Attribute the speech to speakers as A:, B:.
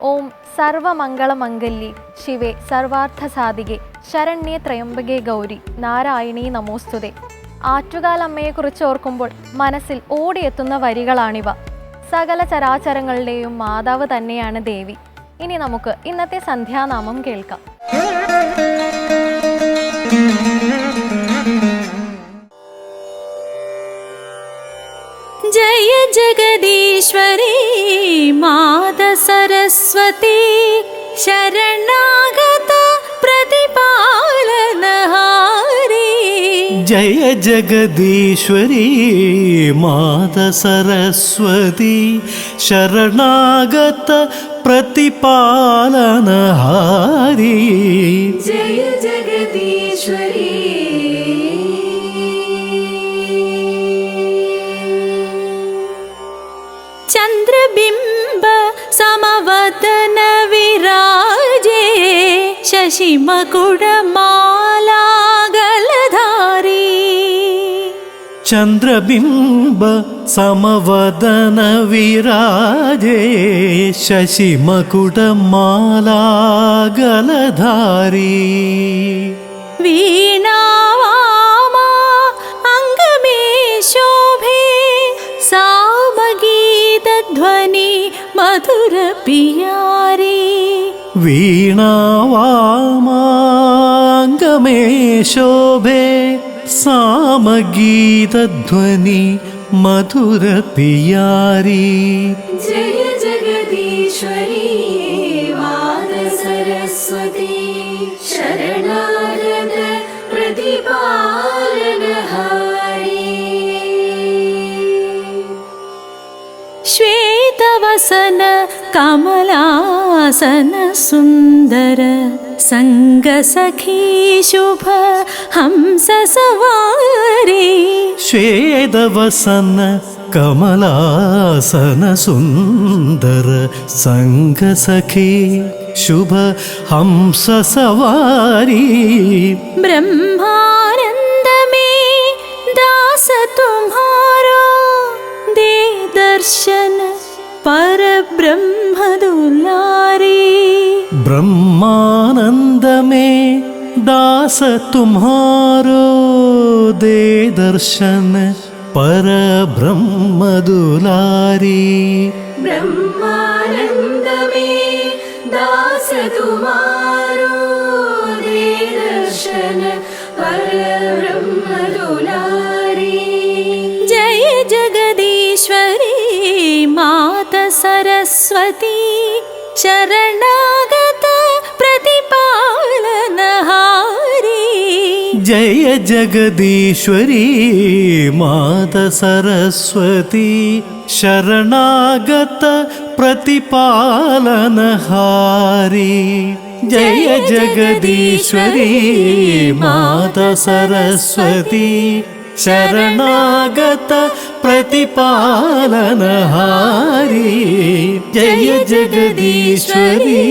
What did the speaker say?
A: ഓം സർവമംഗളമംഗല്യേ ശിവേ സർവാർത്ഥസാധികേ ശരണ്യേ ത്രയംബകേ ഗൗരി നാരായണീ നമോസ്തുതേ. ആറ്റുകാലമ്മയെക്കുറിച്ച് ഓർക്കുമ്പോൾ മനസ്സിൽ ഓടിയെത്തുന്ന വരികളാണിവ. സകല ചരാചരങ്ങളുടെയും മാതാവ് തന്നെയാണ് ദേവി. ഇനി നമുക്ക് ഇന്നത്തെ സന്ധ്യാനാമം കേൾക്കാം.
B: जय जगदीश्वरी माता सरस्वती शरणागत प्रतिपालनहारी.
C: जय जगदीश्वरी माता सरस्वती शरणागत प्रतिपालनहारी.
B: जय जगदीश्वरी चंद्रबिंब समवदन विराजे शशिमकुडमाला गलधारी.
C: चंद्रबिंब समवदन विराजे शशिमकुडमाला गलधारी.
B: वीणावामा अंगमे शोभे सामगीतध्वनि मधुर पियारी.
C: वीणावामांगमे शोभे सामगीतध्वनि मधुर पियारी.
B: जय जगदीश्वरी माता सरस्वती शरणागत प्रतिपालनहारी. श्वेतवसन कमलासन सुंदर संग सखी शुभ हंस सवारी.
C: श्वेतवसन कमलासन सुंदर संग सखी शुभ हंस सवारी.
B: ब्रह्मानंद में दास तुम्हारो दे दर्शन पर ब्रह्म दुलारी.
C: ब्रह्मानंद में दास तुम्हारो दे दर्शन पर ब्रह्म दुलारी.
B: ब्रह्मानंद में दास तुम्हारो दे दर्शन पर ब्रह्म दुलारी. जय जगदीश्वरी माता सरस्वती शरणागत प्रतिपालनहारी.
C: जय जगदीश्वरी माता सरस्वती शरणागत प्रतिपालनहारी. जय जगदीश्वरी माता सरस्वती शरणागत प्रतिपालनहारी. जय जगदीश्वरी